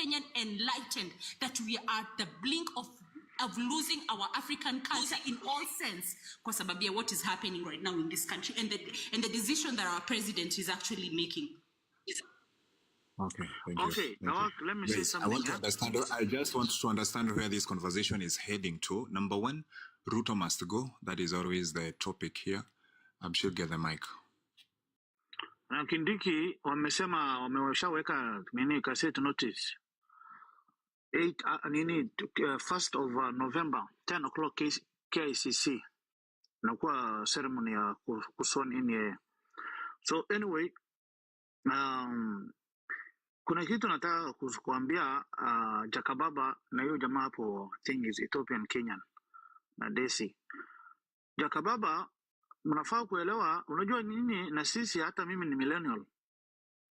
Kenyan enlightened that we are at the blink of losing our African culture in all sense because of what is happening right now in this country and the decision that our president is actually making. Okay, thank you. Okay, now let me say something. I want to understand. I just want to understand where this conversation is heading to. Number one, Ruto must go. That is always the topic here. I'm sure get the mic. Na Kindiki wamesema wameshaweka nini cassette notice 1st of November 10 o'clock KICC nakuwa ceremony ya kuson in. So anyway, kuna kitu nataka kuambia Jakababa na hiyo jamaa hapo, thing is Ethiopian Kenyan na Desi. Jakababa, mnafaa kuelewa, unajua nini, na sisi hata mimi ni millennial.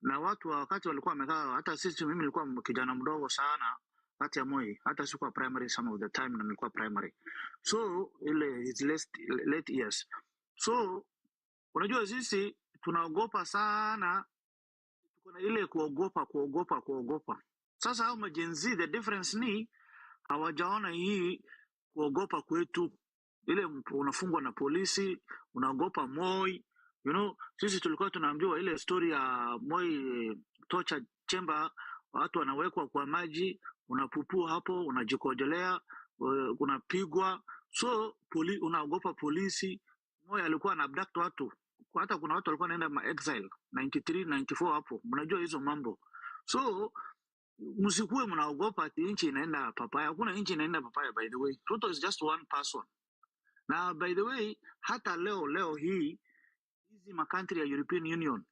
Na watu wakati walikuwa wamekaa, hata sisi mimi nilikuwa kijana mdogo sana hata ya Moi, hata sikuwa primary some of the time na nilikuwa primary. So ile his late years. So unajua sisi tunaogopa sana, tuko na ile kuogopa. Sasa hao majenzi, the difference ni hawajaona hii kuogopa kwetu. Ile unafungwa na polisi, unaogopa Moi. You know, sisi tulikuwa tunaambiwa ile story ya Moi torture chamber, watu wanawekwa kwa maji, unapupua hapo, unajikojolea, unapigwa. So unaogopa polisi. Moi alikuwa na abduct watu. Hata kuna watu walikuwa wanaenda exile 93 94 hapo. Mnajua hizo mambo. So msikuwe mnaogopa ati nchi inaenda papaya. Hakuna nchi inaenda papaya, by the way. Ruto is just one person. Now, by the way, hata leo hii hizi country ya European Union,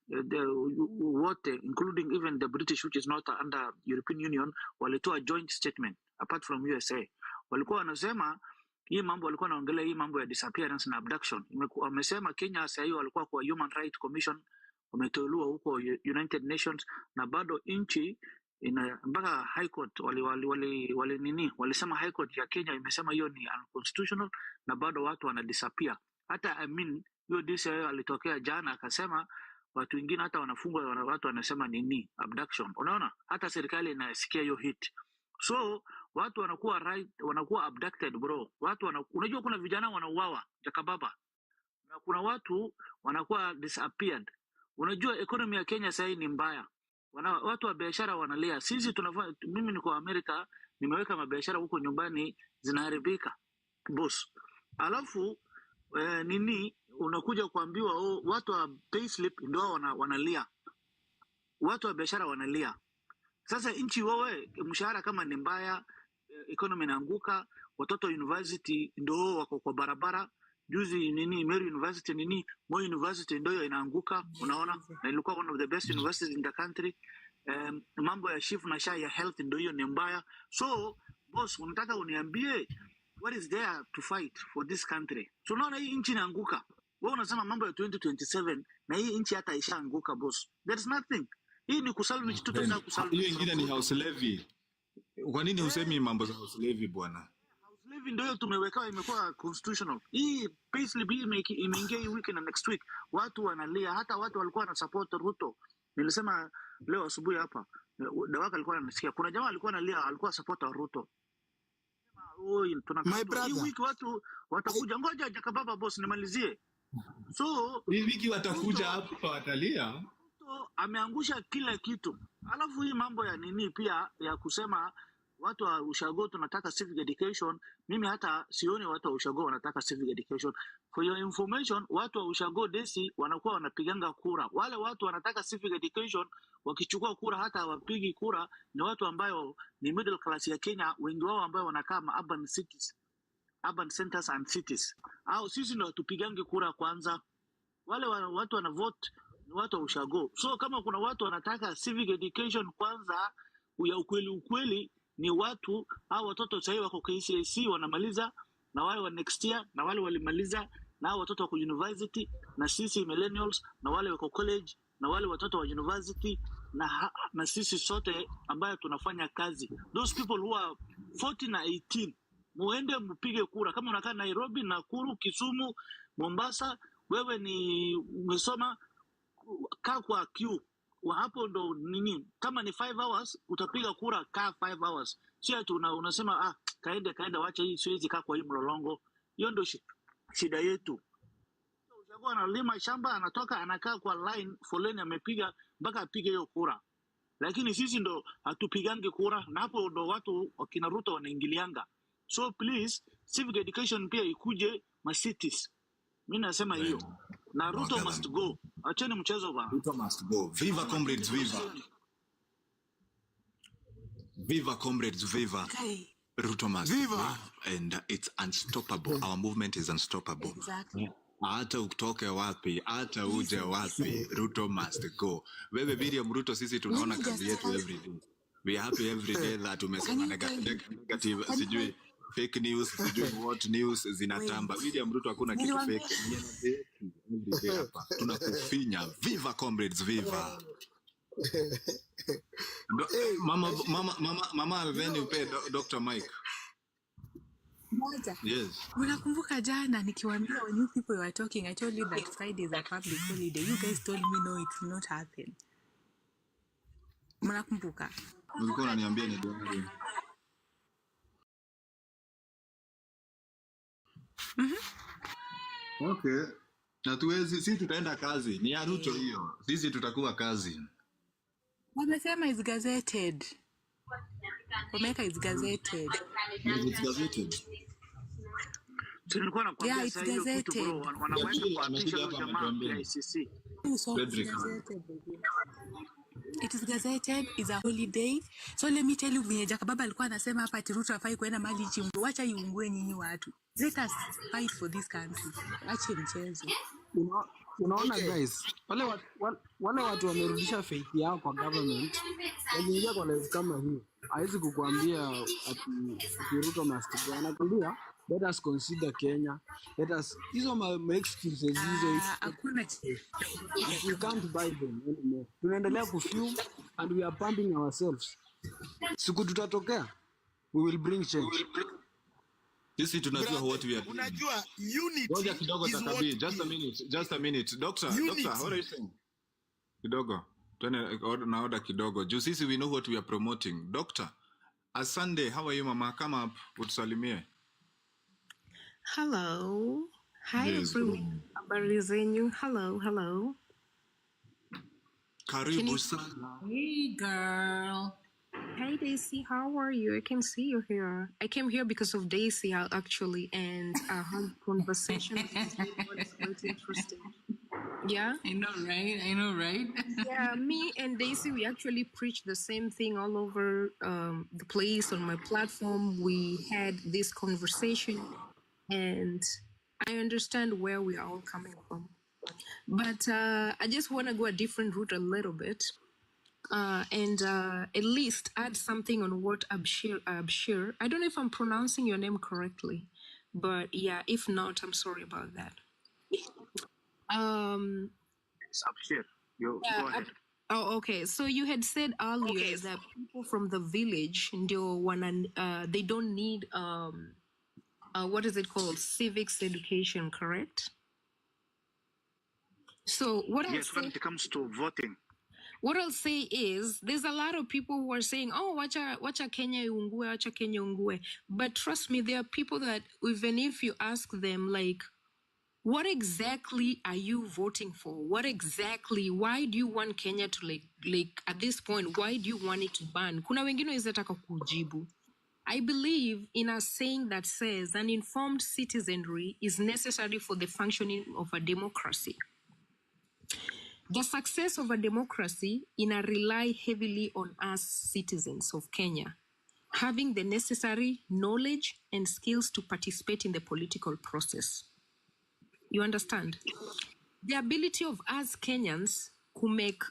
including even the British, which is not under European Union, walitoa joint statement apart from USA. Walikuwa wanasema hii mambo, walikuwa wanaongelea hii mambo ya disappearance na abduction. Wamesema Kenya sasa hiyo walikuwa kwa Human Rights Commission, wameteuliwa huko United Nations, na bado nchi mpaka High Court walisema High Court ya Kenya imesema hiyo ni unconstitutional, na bado watu wana disappear. Hata hiyo DCI alitokea jana akasema watu wengine hata wanafungwa, watu wanasema nini abduction. Unaona, hata serikali inasikia hiyo hit. So watu wanakuwa abducted bro. Unajua kuna vijana wanauawa Jakababa, na kuna watu wanakuwa disappeared. Unajua economy ya Kenya sasa ni mbaya. Watu wa biashara wanalia. Sisi mimi niko Amerika, nimeweka mabiashara huko nyumbani zinaharibika boss. Alafu unakuja kuambiwa watu wa payslip ndio wanalia. Watu wa biashara wanalia. Sasa nchi wewe mshahara kama ni mbaya, economy inaanguka, watoto university ndio wako kwa barabara. Juzi Meru University Moi University ndio inaanguka, unaona? Na ilikuwa one of the best universities in the country. Mambo ya shift na ya health ndio ni mbaya. So boss, unataka uniambie what is there to fight for this country? So unaona hii nchi inaanguka. Wewe unasema mambo ya 2027 na hii nchi hata ishaanguka boss. There is nothing. Hii ni kusalvage tu, tunataka kusalvage. Hiyo ingine ni house levy. Kwa nini husemi mambo za house levy bwana? House levy ndio tumeweka, imekuwa constitutional. Hii payslip imeingia hii week na next week. Watu wanalia, hata watu walikuwa na support Ruto. Nilisema leo asubuhi hapa, Dawaka alikuwa anasikia. Kuna jamaa alikuwa analia, alikuwa support Ruto. Hii wiki watu watakuja. Ngoja Jakababa boss nimalizie. So hii wiki watakuja hapa watalia. Ameangusha kila kitu. Alafu hii mambo ya pia ya kusema watu wa ushago tunataka civic education, mimi hata sioni watu wa ushago wanataka civic education. For your information, watu wa ushago desi wanakuwa wanapiganga kura. Wale watu wanataka civic education wakichukua kura hata wapigi kura ni watu ambao ni middle class ya Kenya, wengi wao ambao wanakaa urban cities, urban centers and cities. Au sisi ndio tupigange kura kwanza. Wale watu wana vote watu wa ushago. So kama kuna watu wanataka civic education kwanza ya ukweli ni watu hao watoto sasa wako KCSE wanamaliza, na wale wa next year, na wale walimaliza, na hao watoto wako university, na sisi millennials, na wale wako college, na wale watoto wa university, na sisi sote ambayo tunafanya kazi. Those people who are 40 na 18 muende mpige kura. Kama unakaa Nairobi, Nakuru, Kisumu, Mombasa, wewe ni umesoma, kaa kwa queue hapo ndo nini, kama ni 5 hours utapiga kura, kaa 5 hours, sio ati unasema kaende, wacha hii, siwezi kaa kwa hii mlolongo. Hiyo ndo shida yetu. Uchaguzi analima shamba, anatoka anakaa kwa line foleni, amepiga mpaka apige hiyo kura, lakini sisi ndo hatupigangi kura, na hapo ndo watu wakina Ruto wanaingilianga. So please, civic education pia ikuje ma cities. Mimi nasema hiyo, na Ruto must go. Acheni mchezo bana. Ruto must go. Viva comrades, viva. Viva comrades, viva. Okay. Ruto must go. And it's unstoppable. Our movement is unstoppable. Exactly. Hata utoke wapi, hata uje wapi, Ruto must go. Wewe William Ruto, sisi tunaona kazi yetu every day. We are happy every day that umesema negative, sijui fake news, sijui what news zinatamba. William Ruto hakuna kitu fake. Every day hapa tunakufinya. Viva comrades, viva. Mama Alveni upe Dr. Mike. Moja. Yes. Unakumbuka jana nikiwaambia when you people were talking, I told you that Friday is a public holiday. You guys told me no, it will not happen. Mnakumbuka? Ulikuwa unaniambia ni gani? Okay. Na sisi tutaenda kazi. Ni ya Ruto hiyo. Sisi tutakuwa kazi. Wamesema is gazetted. Wameka is gazetted. It's gazetted. Tulikuwa nakwambia sasa hiyo kitu bro, wanaweza kuapisha huyo jamaa ya ICC. It is gazetted, is a holiday. So let me tell you, vile Jakababa alikuwa anasema hapa ati Ruto hafai kuenda mali nchi, wacha iungue nyinyi watu. Let us fight for this country. Acha mchezo. Unaona guys, wale watu wamerudisha faith yao kwa government. Wakiingia kwa live kama hii, haizi kukuambia ati Ruto must go. Anakuambia let us consider Kenya. Let us, hizo ma excuses hizo. Hakuna we can't buy them anymore. Tunaendelea kufume and we are pumping ourselves. Siku tutatokea, we will bring change. Sisi tunajua what we are doing. Unajua unity. Ngoja kidogo Takabi, just a minute. Doctor, what are you saying? Kidogo. Na order kidogo. Juu sisi we know what we are promoting. Doctor, Asante, how are you mama? Come up, utusalimie. Hello. Hi everyone. Habari zenyu. Hello. Karibu sana. Hey girl. Hey Daisy, how are you? I can see you here. I came here because of Daisy actually, and I had conversation with it's quite interesting. Yeah? I know, right? Yeah, me and Daisy, we actually preach the same thing all over the place on my platform. We had this conversation, and I understand where we are all coming from. But I just want to go a different route a little bit. And at least add something on what Abshir. I don't know if I'm pronouncing your name correctly, but yeah, if not, I'm sorry about that. It's Abshir. Go ahead. Oh, okay. So you had said earlier that people from the village, they don't need what is it called? Civics education, correct? So what when it comes to voting. What I'll say is there's a lot of people who are saying, oh, wacha Kenya ungue. But trust me, there are people that even if you ask them, like, what exactly are you voting for? Why do you want Kenya to like at this point, why do you want it to ban? Kuna wengine izataka kujibu. I believe in a saying that says an informed citizenry is necessary for the functioning of a democracy. The success of a democracy rely heavily on us citizens of Kenya, having the necessary knowledge and skills to participate in the political process. You understand? The ability of us Kenyans to make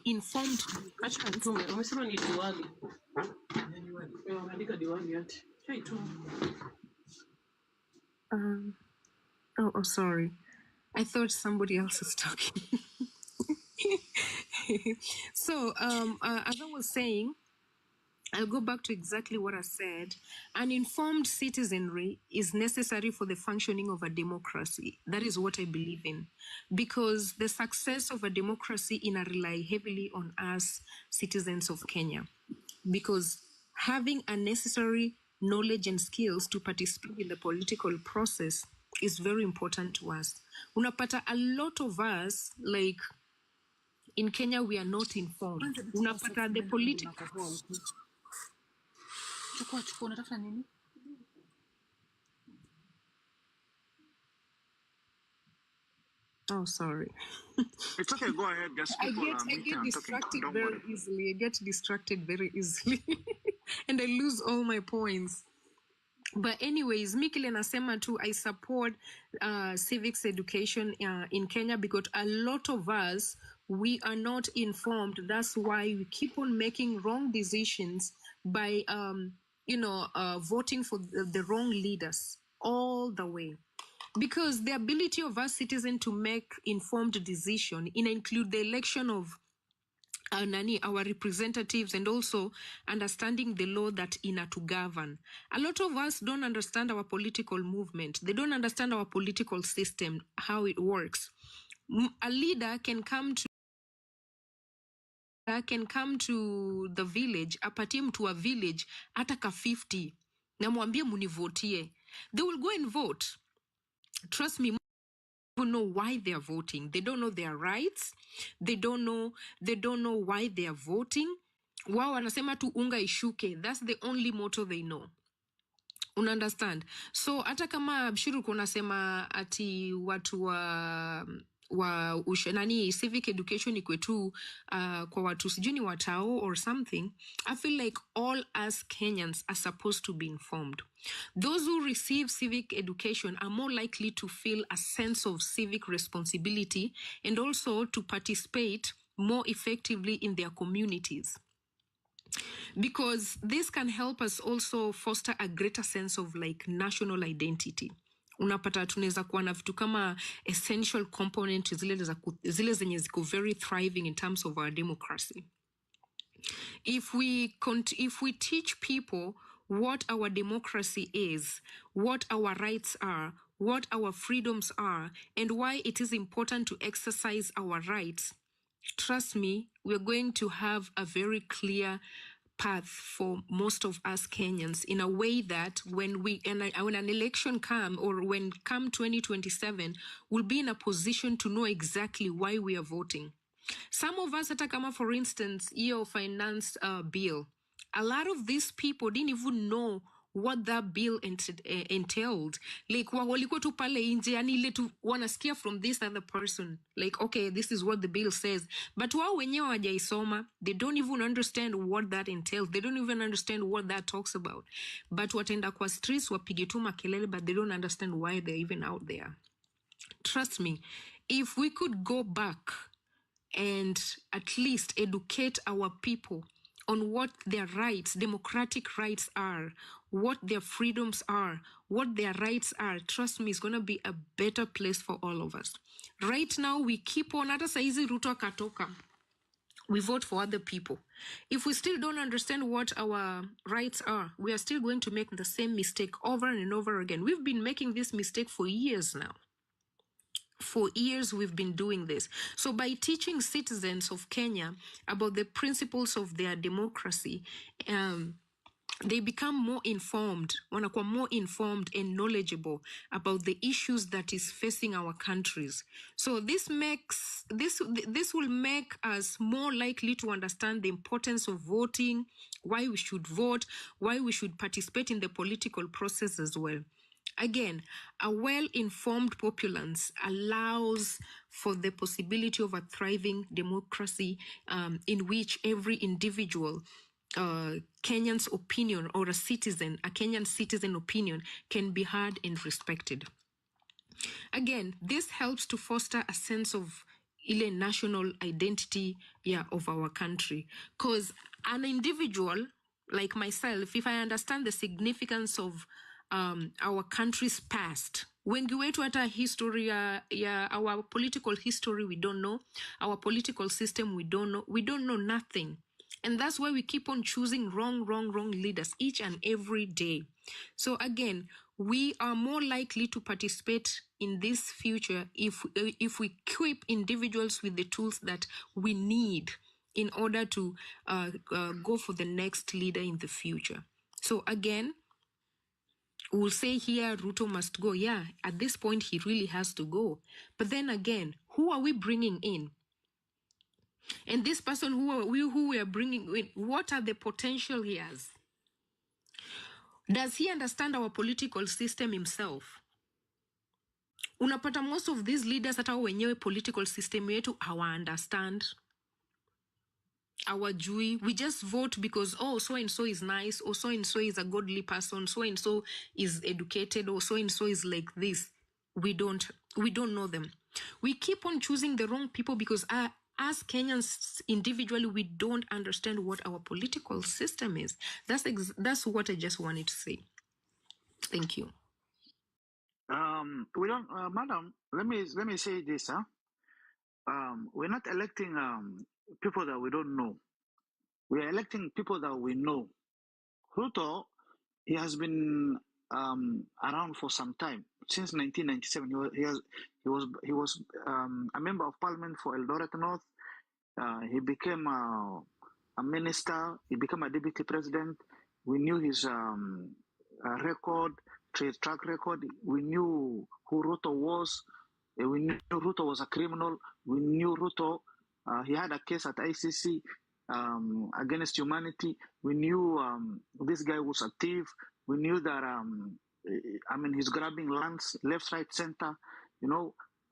informed... sorry. I thought somebody else was talking. So, as I was saying, I'll go back to exactly what I said. An informed citizenry is necessary for the functioning of a democracy. That is what I believe in. Because the success of a democracy rely heavily on us, citizens of Kenya. Because having a necessary knowledge and skills to participate in the political process is very important to us. Unapata a lot of us, like in Kenya, we are not informed. Unapata the political... Chukua, unatafuta nini? Oh, sorry. It's okay, go ahead. Just I people get are meeting and talking. distracted Don't very worry. easily. I get distracted very easily. And I lose all my points. But anyways, Mikile nasema too, I support civics education in Kenya because a lot of us, we are not informed. That's why we keep on making wrong decisions by, voting for the wrong leaders all the way. Because the ability of us citizens to make informed decision include the election of our representatives and also understanding the law that to govern. A lot of us don't understand our political movement. They don't understand our political system, how it works. A leader can come to the village, apatie mtu wa village ataka 50 na mwambie munivotie. They will go and vote. Trust me, people know why they are voting. They don't know their rights. They don't know why they are voting. Wao wanasema tu unga ishuke. That's the only motto they know. Understand? So hata kama Bshiru kunasema ati watu wa civic education ikwe tu kwa watu sijuni watao or something. I feel like all us Kenyans are supposed to be informed. Those who receive civic education are more likely to feel a sense of civic responsibility and also to participate more effectively in their communities. Because this can help us also foster a greater sense of like national identity. Unapata tunaweza kuwa na vitu kama essential component zile zenye ziko very thriving in terms of our democracy. If we teach people what our democracy is, what our rights are, what our freedoms are, and why it is important to exercise our rights, trust me, we're going to have a very clear path for most of us Kenyans in a way that when an election come or when come 2027, we'll be in a position to know exactly why we are voting. Some of us, hata kama for instance, your finance bill, a lot of these people didn't even know what that bill entailed. Like, walikuwa tu pale nje, yani ile tu wanasikia from this other person. Like, okay, this is what the bill says. But wao wenyewe hawajaisoma, they don't even understand what that entails. They don't even understand what that talks about. But wataenda kwa streets, wapige tu makelele, but they don't understand why they're even out there. Trust me, if we could go back and at least educate our people on what their rights, democratic rights are, what their freedoms are, what their rights are, trust me, it's going to be a better place for all of us. Right now, we keep on, hata saizi Ruto akatoka, we vote for other people. If we still don't understand what our rights are, we are still going to make the same mistake over and over again. We've been making this mistake for years now. For years, we've been doing this. So by teaching citizens of Kenya about the principles of their democracy, they become more informed, wanakuwa more informed and knowledgeable about the issues that is facing our countries. So this will make us more likely to understand the importance of voting, why we should vote, why we should participate in the political process as well. Again, a well-informed populace allows for the possibility of a thriving democracy in which every individual Kenyan's opinion or a Kenyan citizen opinion can be heard and respected. Again, this helps to foster a sense of national identity of our country. Because an individual like myself, if I understand the significance of our country's past, wengi wetu hata history our political history we don't know, our political system we don't know nothing. And that's why we keep on choosing wrong leaders each and every day. So again, we are more likely to participate in this future if we equip individuals with the tools that we need in order to go for the next leader in the future. So again, we'll say here Ruto must go. Yeah, at this point he really has to go. But then again, who are we bringing in? And this person who we are bringing in, what are the potential he has? Does he understand our political system himself? Unapata most of these leaders hata wenyewe political system yetu hawa understand. Hawajui. We just vote because, oh, so-and-so is nice, or so-and-so is a godly person, so-and-so is educated, or so-and-so is like this. We don't know them. We keep on choosing the wrong people because as Kenyans individually, we don't understand what our political system is. That's what I just wanted to say. Thank you. We don't, madam. Let me say this. We're not electing people that we don't know. We are electing people that we know. Ruto, he has been around for some time, since 1997. He was a member of parliament for Eldoret North. He became a minister. He became a deputy president. We knew his track record. We knew who Ruto was. We knew Ruto was a criminal. We knew Ruto. He had a case at ICC against humanity. We knew this guy was a thief. We knew that, he's grabbing lands left, right, center,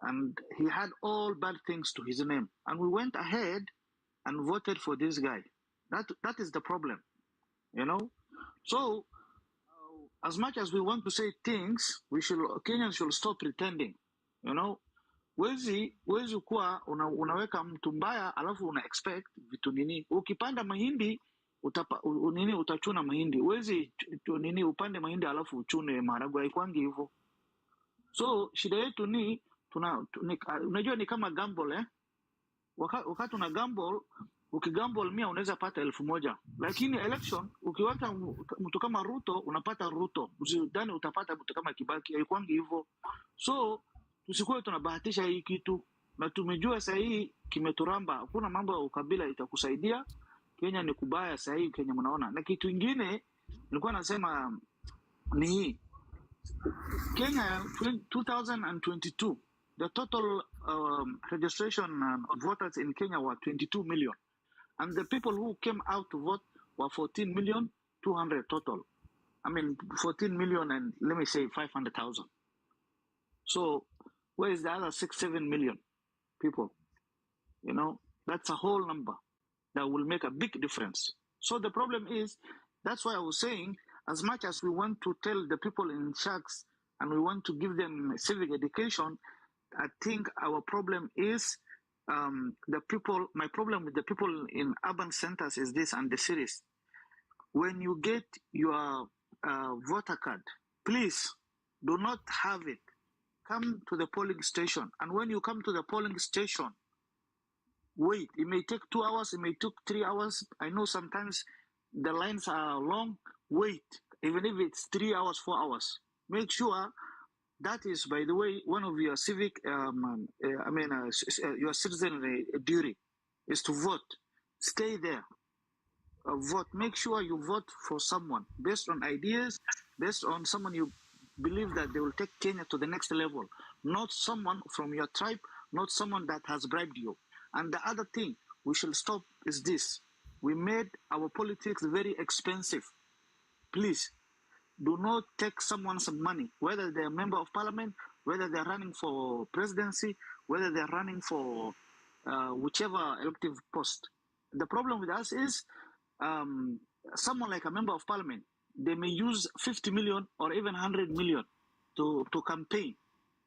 and he had all bad things to his name. And we went ahead and voted for this guy. That is the problem, So, as much as we want to say things, Kenyans should stop pretending, Wezi kuwa unaweka mtu mbaya alafu una expect vitu nini. Ukipanda mahindi utachuna mahindi. Wezi upande mahindi alafu uchune maharagwe, haikwangi hivyo. So shida yetu ni unajua ni kama gamble wakati una gamble, ukigamble 100 unaweza pata 1000, lakini election ukiweka mtu kama Ruto unapata Ruto, usidhani utapata mtu kama Kibaki, haikwangi hivyo. So tusikuwe tunabahatisha hii kitu, na tumejua sasa hii kimeturamba. Hakuna mambo ya ukabila itakusaidia. Kenya ni kubaya sasa hii Kenya mnaona. Na kitu kingine nilikuwa nasema ni hii Kenya 2022, the total registration of voters in Kenya were 22 million, and the people who came out to vote were 14,200,000 total. 14 million and let me say 500,000. So where is the other 6-7 million people? That's a whole number that will make a big difference. So the problem is, that's why I was saying, as much as we want to tell the people in shacks and we want to give them civic education, I think our problem is the people. My problem with the people in urban centers is this, and the cities. When you get your voter card, please do not have it. Come to the polling station, and when you come to the polling station, wait. It may take 2 hours, it may take 3 hours. I know sometimes the lines are long. Wait, even if it's 3 hours, 4 hours. Make sure that is, by the way, one of your civic, your citizen duty is to vote. Stay there. Vote. Make sure you vote for someone based on ideas, based on someone you believe that they will take Kenya to the next level, not someone from your tribe, not someone that has bribed you. And the other thing we should stop is this. We made our politics very expensive. Please, do not take someone's money, whether they're a member of parliament, whether they're running for presidency, whether they're running for whichever elective post. The problem with us is someone like a member of parliament, they may use 50 million or even 100 million to campaign.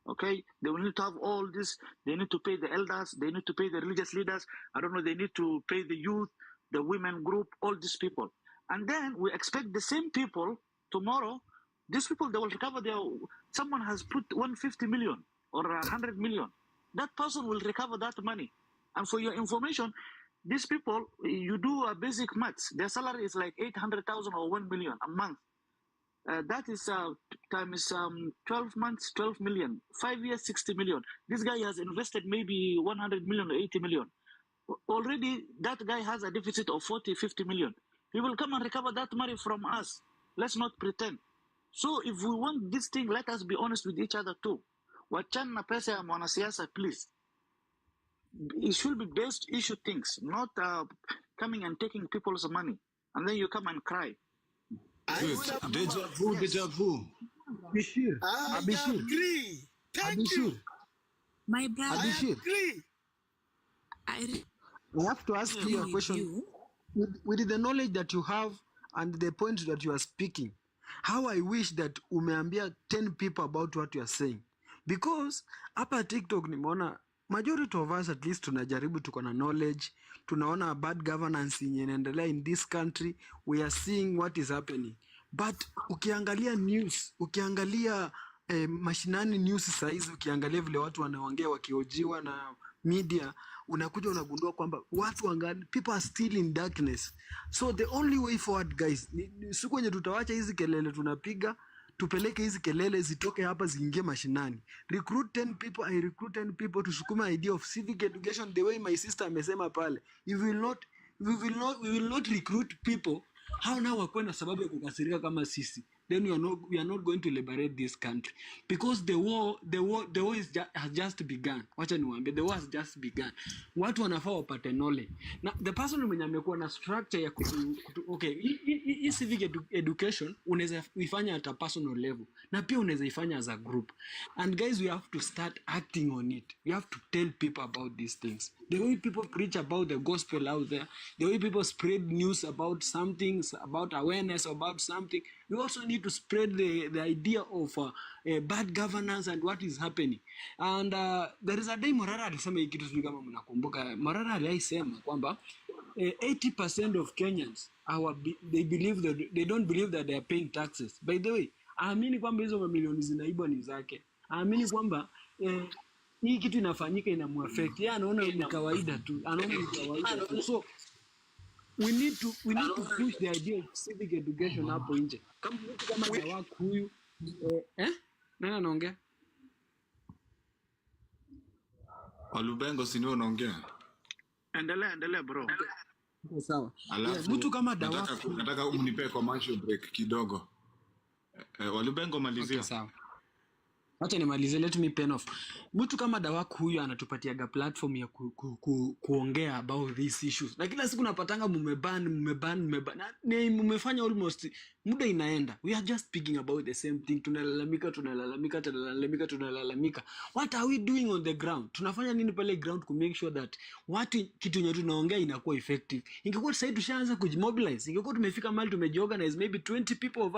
Okay, they will need to have all this. They need to pay the elders. They need to pay the religious leaders. I don't know. They need to pay the youth, the women group, all these people. And then we expect the same people tomorrow. These people, they will recover their. Someone has put 150 million or 100 million. That person will recover that money. And for your information, these people, you do a basic maths. Their salary is like 800,000 or 1 million a month. That is times 12 months, 12 million. 5 years, 60 million. This guy has invested maybe 100 million or 80 million. Already, that guy has a deficit of 40, 50 million. He will come and recover that money from us. Let's not pretend. So if we want this thing, let us be honest with each other too. Wachana pesa ya mwanasiasa, please. It should be based issue things, not coming and taking people's money. And then you come and cry. Deja vu. Abishir. I Abishir. agree. Thank Abishir. you. My brother, I Abishir. agree. I I have to ask you a with question. you. With the knowledge that you have and the point that you are speaking, how I wish that umeambia 10 people about what you are saying. Because hapa TikTok nimeona majority of us at least tunajaribu, tuko na knowledge, tunaona bad governance yenye inaendelea in this country, we are seeing what is happening. But ukiangalia news, ukiangalia mashinani news saizi, ukiangalia vile watu wanaongea wakihojiwa na media, unakuja unagundua kwamba watu wangali, people are still in darkness. So the only way forward guys, ni siku yenye tutawacha hizi kelele tunapiga, tupeleke hizi kelele zitoke hapa ziingie mashinani. Recruit 10 people, I recruit 10 people, tusukuma idea of civic education the way my sister amesema pale. If we will not recruit people, how now wakwe na sababu ya kukasirika kama sisi, then we are not going to liberate this country, because the war has just begun. Wacha niwaambie, the war has just begun. Watu wanafaa wapate knowledge. Na the person mwenye amekuwa na structure ya okay, hii civic education unaweza ifanya at a personal level, na pia unaweza ifanya as a group. And guys, we have to start acting on it. We have to tell people about these things. The way people preach about the gospel out there, the way people spread news about something, about awareness about something, we also need to spread the idea of bad governance and what is happening. And there is a day Morara alisema hii kitu, sijui kama mnakumbuka. Morara alisema kwamba 80% of Kenyans they don't believe that they are paying taxes. By the way, aamini kwamba hizo mamilioni zinaibwa ni zake. Aamini kwamba hii kitu inafanyika inamuaffect. Yeye anaona ni kawaida tu. So we need to push the idea of civic education hapo nje. Kama mtu kama Dawak huyu nani anaongea? Walubengo si ndio unaongea? Endelea bro. Sawa. Alafu Mtu kama Dawak, nataka umnipe commercial break kidogo. Walubengo malizia. Okay, sawa. Wacha nimalize, let me pen off. Mtu kama Dawak huyu anatupatiaga platform ya kuongea about these issues. Na kila siku napatanga mumeban. Mumefanya almost, muda inaenda. We are just speaking about the same thing. Tunalalamika. What are we doing on the ground? Tunafanya nini pale ground to make sure that kitu yenye tunaongea inakuwa effective? Ingekuwa sasa tushaanza kujimobilize. Ingekuwa tumefika mahali tumejiorganize, maybe 20 of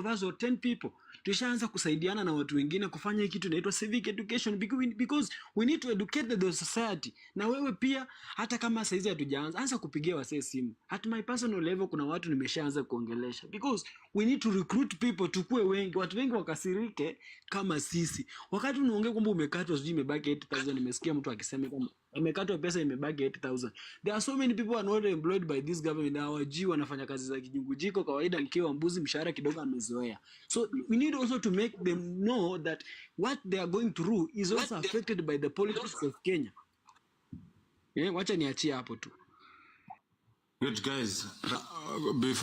us or 10 people. Tushaanza kusaidiana na watu wengine kufanya kitu inaitwa civic education, because we need to educate the society. Na wewe pia, hata kama saizi hatujaanza, anza kupigia wasee simu. At my personal level kuna watu nimeshaanza kuongelesha, because we need to recruit people, tukue wengi, watu wengi wakasirike kama sisi. Wakati unaongea kwamba umekatwa sijui imebaki 80,000, nimesikia mtu akisema kwamba amekatwa pesa imebaki 80,000. There are so many people are not employed by this government. Hawajui wanafanya kazi za kijungujiko kawaida, mkiwa mbuzi mshahara kidogo amezoea. So we need also to make them know that what they are going through is also affected by the politics of Kenya. Wacha niachie hapo tu. Good guys, before